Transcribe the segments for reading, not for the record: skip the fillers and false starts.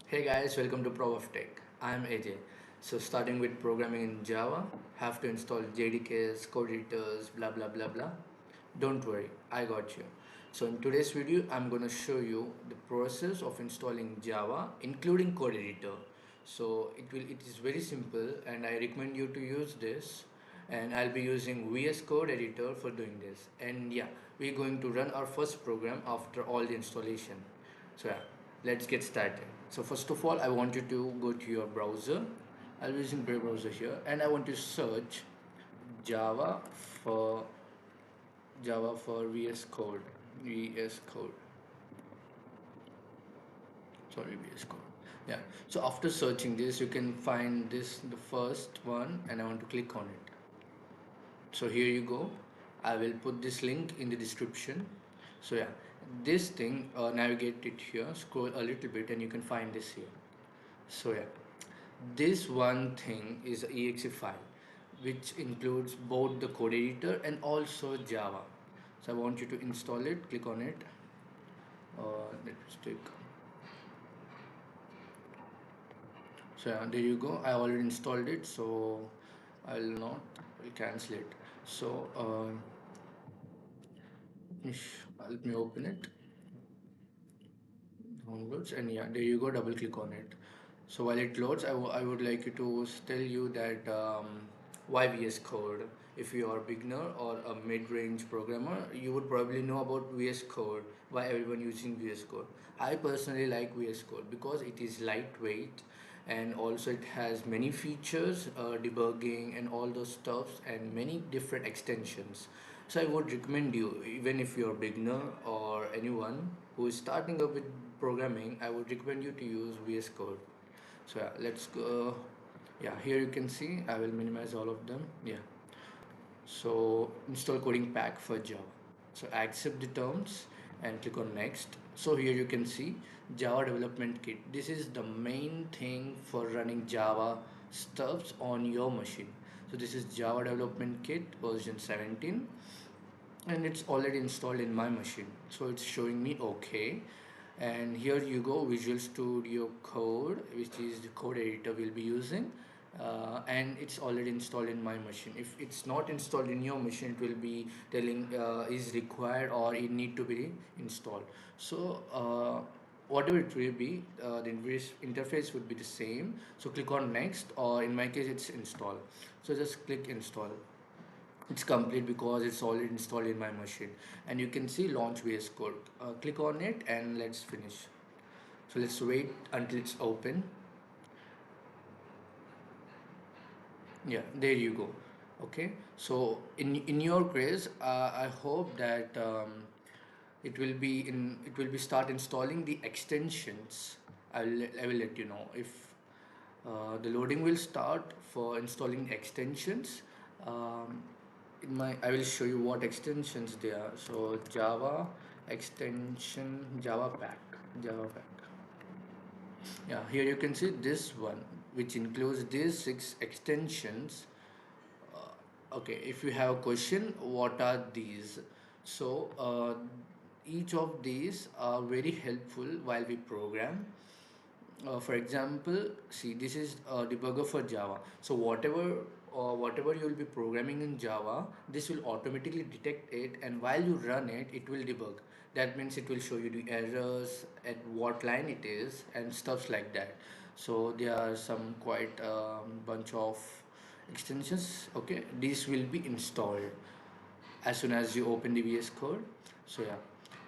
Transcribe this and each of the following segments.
Hey guys, welcome to Pro of Tech. I'm AJ. So starting with programming in Java, have to install JDKs, code editors, blah blah blah blah. Don't worry, I got you. So in today's video, I'm gonna show you the process of installing Java, including code editor. So it is very simple, and I recommend you to use this. And I'll be using VS Code editor for doing this. And yeah, we're going to run our first program after all the installation. So yeah, let's get started. So first of all, I want you to go to your browser. I'll be using Brave browser here, and I want to search Java for VS Code. VS Code. Sorry, VS Code. Yeah. So after searching this, you can find this the first one, and I want to click on it. So here you go. I will put this link in the description. So yeah, this thing, navigate it here, scroll a little bit, and you can find this here. So yeah, this one thing is a exe file, which includes both the code editor and also Java. So I want you to install it. Click on it. Let's take. So yeah, there you go. I already installed it, so I'll not. I'll cancel it. So let me open it. Downloads, and yeah, there you go. Double click on it. So while it loads, I would like you to tell you that why VS Code. If you are a beginner or a mid-range programmer, you would probably know about VS Code. Why everyone using VS Code? I personally like VS Code because it is lightweight, and also it has many features, debugging and all those stuffs, and many different extensions. So I would recommend you, even if you're a beginner or anyone who is starting up with programming, I would recommend you to use VS Code. So yeah, let's go. Yeah, here you can see I will minimize all of them. Yeah, so install coding pack for Java. So accept the terms and click on next. So here you can see Java development kit. This is the main thing for running Java stuffs on your machine. So this is Java development kit version 17, and it's already installed in my machine, so it's showing me okay. And here you go, Visual Studio Code, which is the code editor we'll be using, and it's already installed in my machine. If it's not installed in your machine, it will be telling is required or it need to be installed. So whatever it will be, the interface would be the same. So click on next, or in my case it's install. So just click install. It's complete because it's already installed in my machine, and you can see launch VS Code. Click on it and let's finish. So let's wait until it's open. Yeah, there you go. Okay, so in your case, I hope that it will be start installing the extensions. I will let you know if the loading will start for installing extensions. um, in my I will show you what extensions they are. So Java extension, Java pack. Yeah, here you can see this one, which includes these 6 extensions. Okay, if you have a question, what are these? So each of these are very helpful while we program. For example, see, this is a debugger for Java. So whatever you will be programming in Java, this will automatically detect it, and while you run it, it will debug. That means it will show you the errors, at what line it is, and stuffs like that. So there are some quite bunch of extensions. Okay, these will be installed as soon as you open the VS Code. So yeah,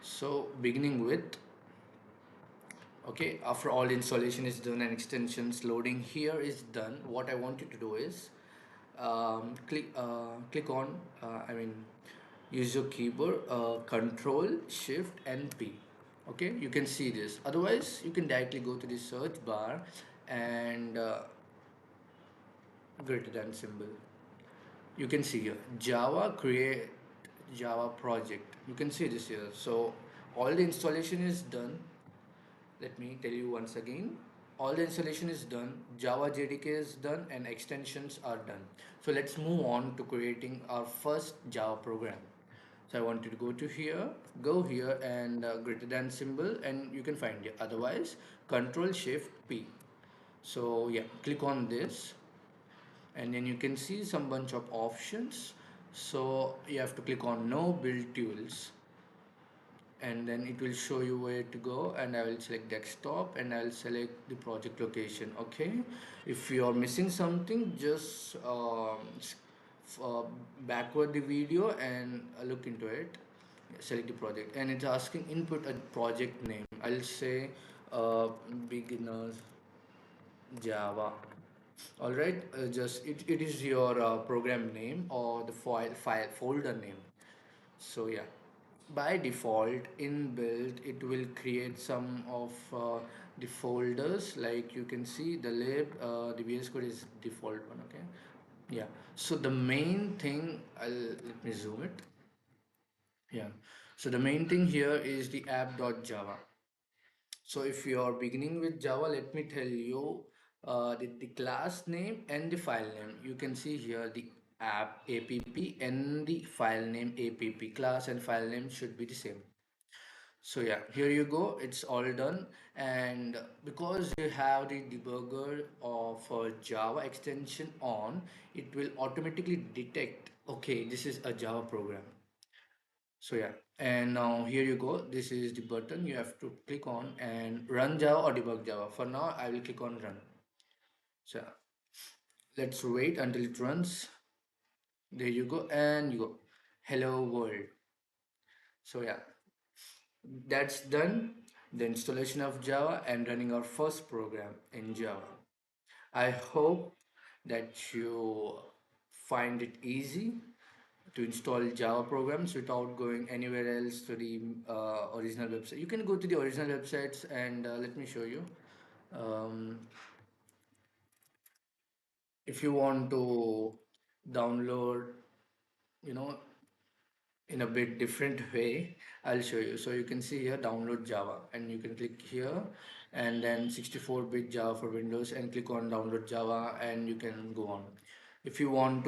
so beginning with, okay, after all installation is done and extensions loading here is done, what I want you to do is click on use your keyboard, control shift and P. Okay, you can see this. Otherwise you can directly go to the search bar and greater than symbol. You can see here Java create Java project. You can see this here. So all the installation is done. Let me tell you once again. All the installation is done, Java JDK is done, and extensions are done. So let's move on to creating our first Java program. So I want you to go to here, go here, and greater than symbol, and you can find it. Otherwise, Control Shift P. So yeah, click on this, and then you can see some bunch of options. So you have to click on No Build Tools, and then it will show you where to go, and I will select desktop and I'll select the project location. Okay, if you are missing something, just uh, backward the video and look into it. Select the project, and it's asking input a project name. I'll say beginners Java. All right, just it is your program name or the file folder name. So yeah, by default inbuilt it will create some of the folders, like you can see the lib, the VS Code is default one. Okay, yeah. So the main thing, let me zoom it. Yeah, so the main thing here is the app.java. So if you are beginning with Java, let me tell you the class name and the file name. You can see here the app and the file name app. Class and file name should be the same. So yeah, here you go. It's all done. And because you have the debugger of Java extension on, it will automatically detect, okay, this is a Java program. So yeah, and now here you go. This is the button you have to click on and run Java or debug Java. For now, I will click on run. So let's wait until it runs. There you go, and you go. Hello world. So yeah, that's done. The installation of Java and running our first program in Java. I hope that you find it easy to install Java programs without going anywhere else to the original website. You can go to the original websites, and let me show you. Um, if you want to download, you know, in a bit different way, I'll show you. So you can see here download Java, and you can click here, and then 64-bit Java for Windows, and click on download Java, and you can go on. If you want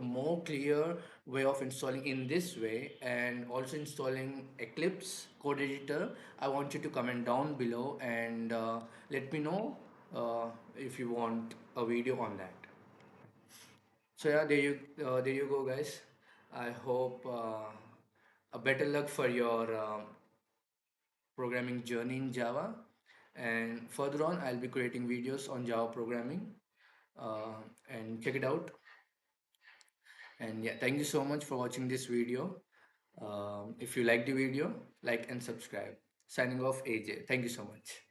more clear way of installing in this way and also installing Eclipse code editor, I want you to comment down below and let me know if you want a video on that. So yeah, there you go, guys. I hope a better luck for your programming journey in Java. And further on, I'll be creating videos on Java programming, uh, and check it out. And yeah, thank you so much for watching this video. If you like the video, like and subscribe. Signing off, AJ. Thank you so much.